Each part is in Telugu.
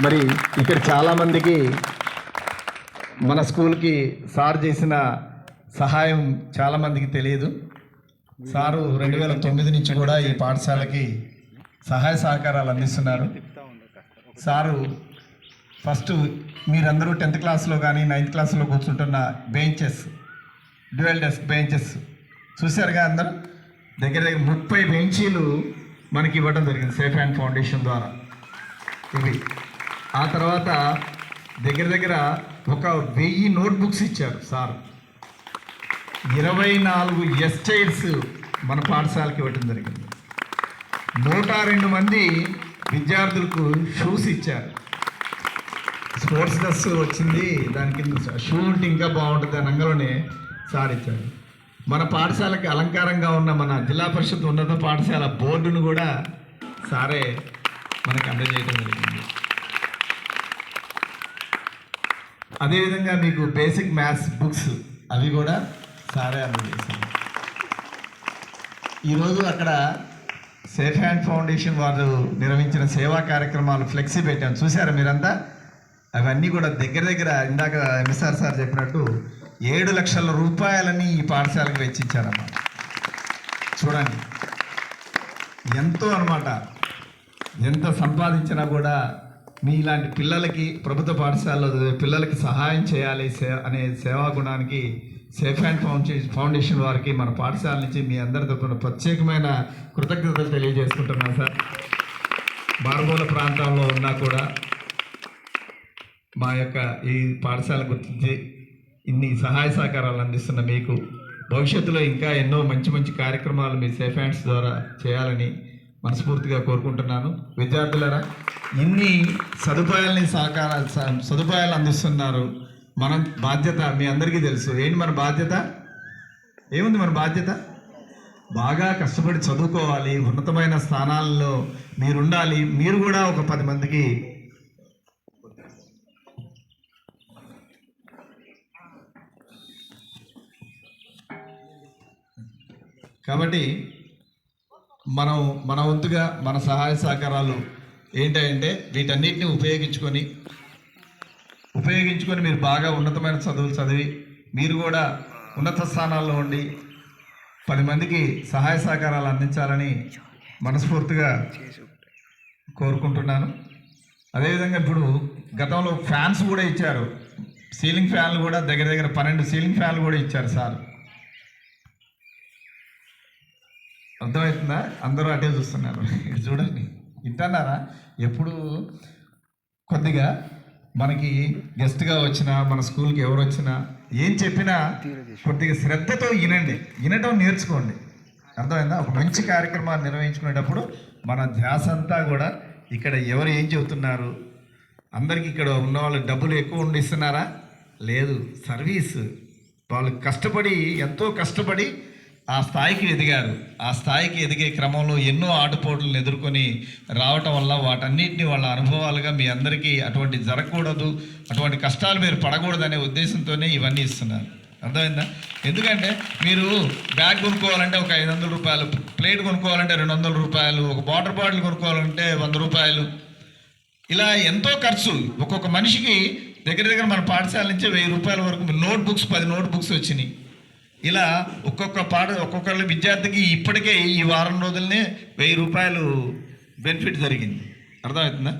మరి ఇక్కడ చాలామందికి మన స్కూల్కి సార్ చేసిన సహాయం చాలామందికి తెలియదు. సారు 2009 నుంచి కూడా ఈ పాఠశాలకి సహాయ సహకారాలు అందిస్తున్నారు. సారు ఫస్ట్ మీరందరూ 10th క్లాస్లో కానీ 9th క్లాస్లో కూర్చుంటున్న బెంచెస్, డ్యూయల్ డెస్క్ బెంచెస్ చూశారుగా అందరూ. దగ్గర 30 బెంచీలు మనకి ఇవ్వడం జరిగింది సేఫ్ హ్యాండ్ ఫౌండేషన్ ద్వారా. ఇవి ఆ తర్వాత దగ్గర ఒక 1000 నోట్బుక్స్ ఇచ్చారు సార్. 24 ఎస్టైల్స్ మన పాఠశాలకి ఇవ్వటం జరిగింది. 102 మంది విద్యార్థులకు షూస్ ఇచ్చారు. స్పోర్ట్స్ డ్రెస్ వచ్చింది, దాని కింద షూ ఉంటే ఇంకా బాగుంటుంది అనగానే సార్ ఇచ్చారు. మన పాఠశాలకి అలంకారంగా ఉన్న మన జిల్లా పరిషత్ ఉన్నత పాఠశాల బోర్డును కూడా సారే మనకు అందజేయడం జరిగింది. అదేవిధంగా మీకు బేసిక్ మ్యాథ్స్ బుక్స్ అవి కూడా సారే అందజేశారు. ఈరోజు అక్కడ సేఫ్ హ్యాండ్ ఫౌండేషన్ వారు నిర్వహించిన సేవా కార్యక్రమాలు ఫ్లెక్సీ పెట్టాను, చూసారా మీరంతా. అవన్నీ కూడా దగ్గర ఇందాక ఎంఎస్ఆర్ సార్ చెప్పినట్టు 7 లక్షల రూపాయలని ఈ పాఠశాలకు వెచ్చించారన్నమాట. చూడండి ఎంతో అన్నమాట. ఎంత సంపాదించినా కూడా మీ ఇలాంటి పిల్లలకి, ప్రభుత్వ పాఠశాలలో పిల్లలకి సహాయం చేయాలి అనే సేవా గుణానికి సేఫ్ హ్యాండ్ ఫౌండేషన్ వారికి మన పాఠశాల నుంచి మీ అందరి తరపున ప్రత్యేకమైన కృతజ్ఞతలు తెలియజేసుకుంటున్నాను సార్. మారుమూల ప్రాంతాల్లో ఉన్నా కూడా మా యొక్క ఈ పాఠశాల గురించి ఇన్ని సహాయ సహకారాలు అందిస్తున్న మీకు భవిష్యత్తులో ఇంకా ఎన్నో మంచి కార్యక్రమాలు మీ సేఫ్ హ్యాండ్స్ ద్వారా చేయాలని మనస్ఫూర్తిగా కోరుకుంటున్నాను. విద్యార్థులారా, ఇన్ని సదుపాయాలు అందిస్తున్నారు. మన బాధ్యత మీ అందరికీ తెలుసు. ఏంటి మన బాధ్యత? ఏముంది మన బాధ్యత? బాగా కష్టపడి చదువుకోవాలి, ఉన్నతమైన స్థానాల్లో మీరుండాలి. మీరు కూడా ఒక 10 మందికి కాబట్టి మన వంతుగా మన సహాయ సహకారాలు ఏంటంటే వీటన్నిటిని ఉపయోగించుకొని మీరు బాగా ఉన్నతమైన చదువులు చదివి మీరు కూడా ఉన్నత స్థానాల్లో ఉండి 10 మందికి సహాయ సహకారాలు అందించాలని మనస్ఫూర్తిగా కోరుకుంటున్నాను. అదేవిధంగా ఇప్పుడు గతంలో ఫ్యాన్స్ కూడా ఇచ్చారు. సీలింగ్ ఫ్యాన్లు కూడా దగ్గర 12 సీలింగ్ ఫ్యాన్లు కూడా ఇచ్చారు సార్. అర్థమవుతుందా? అందరూ అటే చూస్తున్నారు. చూడండి, వింటున్నారా? ఎప్పుడు కొద్దిగా మనకి గెస్ట్గా వచ్చినా, మన స్కూల్కి ఎవరు వచ్చినా ఏం చెప్పినా కొద్దిగా శ్రద్ధతో వినటం నేర్చుకోండి. అర్థమైందా? ఒక మంచి కార్యక్రమాన్ని నిర్వహించుకునేటప్పుడు మన ధ్యాస అంతా కూడా ఇక్కడ ఎవరు ఏం చెబుతున్నారు, అందరికీ ఇక్కడ ఉన్న వాళ్ళు డబ్బులు ఎక్కువ ఇస్తున్నారా? లేదు, సర్వీస్. వాళ్ళు ఎంతో కష్టపడి ఆ స్థాయికి ఎదిగారు. ఆ స్థాయికి ఎదిగే క్రమంలో ఎన్నో ఆటుపోట్లను ఎదుర్కొని రావటం వల్ల వాటన్నిటిని వాళ్ళ అనుభవాలుగా మీ అందరికీ అటువంటి జరగకూడదు, అటువంటి కష్టాలు మీరు పడకూడదనే ఉద్దేశంతోనే ఇవన్నీ ఇస్తున్నారు. అర్థమైందా? ఎందుకంటే మీరు బ్యాగ్ కొనుక్కోవాలంటే ఒక 500 రూపాయలు, ప్లేట్ కొనుక్కోవాలంటే 200 రూపాయలు, ఒక వాటర్ బాటిల్ కొనుక్కోవాలంటే 100 రూపాయలు, ఇలా ఎంతో ఖర్చు. ఒక్కొక్క మనిషికి దగ్గర మన పాఠశాల నుంచి 1000 రూపాయల వరకు నోట్బుక్స్ 10 నోట్బుక్స్ వచ్చినాయి. ఇలా ఒక్కొక్కరి విద్యార్థికి ఇప్పటికే ఈ వారం రోజులనే 1000 రూపాయలు బెనిఫిట్ జరిగింది. అర్థమవుతుందా?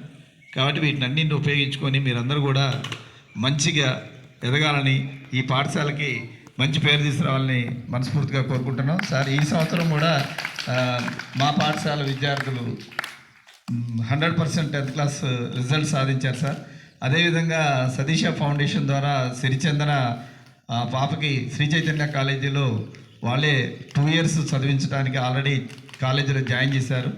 కాబట్టి వీటిని అన్నింటిని ఉపయోగించుకొని మీరందరూ కూడా మంచిగా ఎదగాలని, ఈ పాఠశాలకి మంచి పేరు తీసుకురావాలని మనస్ఫూర్తిగా కోరుకుంటున్నాం. సార్, ఈ సంవత్సరం కూడా మా పాఠశాల విద్యార్థులు 100% 10th క్లాస్ రిజల్ట్ సాధించారు సార్. అదేవిధంగా సతీష ఫౌండేషన్ ద్వారా సిరిచందన పాపకి శ్రీ చైతన్య కాలేజీలో వాళ్ళే 2 years చదివించడానికి ఆల్రెడీ కాలేజీలో జాయిన్ చేశారు.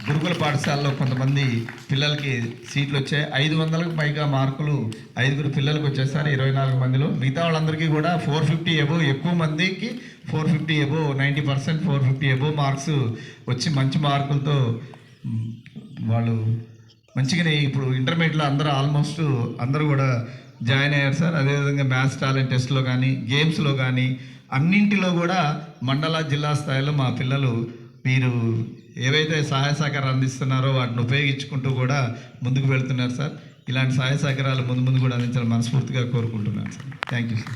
గురుకుల పాఠశాలలో కొంతమంది పిల్లలకి సీట్లు వచ్చాయి. 500కు పైగా మార్కులు 5 పిల్లలకు వచ్చేసారు 24 మందిలో. మిగతా వాళ్ళందరికీ కూడా 450 అబోవ్, ఎక్కువ మందికి 450 అబోవ్, 90% 450 అబోవ్ మార్క్స్ వచ్చి మంచి మార్కులతో వాళ్ళు మంచిగానే ఇప్పుడు ఇంటర్మీడియట్లో ఆల్మోస్ట్ అందరూ కూడా జాయిన్ అయ్యారు సార్. అదేవిధంగా మ్యాథ్స్ టాలెంట్ టెస్ట్లో కానీ, గేమ్స్లో కానీ అన్నింటిలో కూడా మండల, జిల్లా స్థాయిలో మా పిల్లలు మీరు ఏవైతే సహాయ సహకారం అందిస్తున్నారో వాటిని ఉపయోగించుకుంటూ కూడా ముందుకు వెళ్తున్నారు సార్. ఇలాంటి సహాయ సహకారాలు ముందు ముందు కూడా అందించాలని మనస్ఫూర్తిగా కోరుకుంటున్నాను సార్. Thank you sir.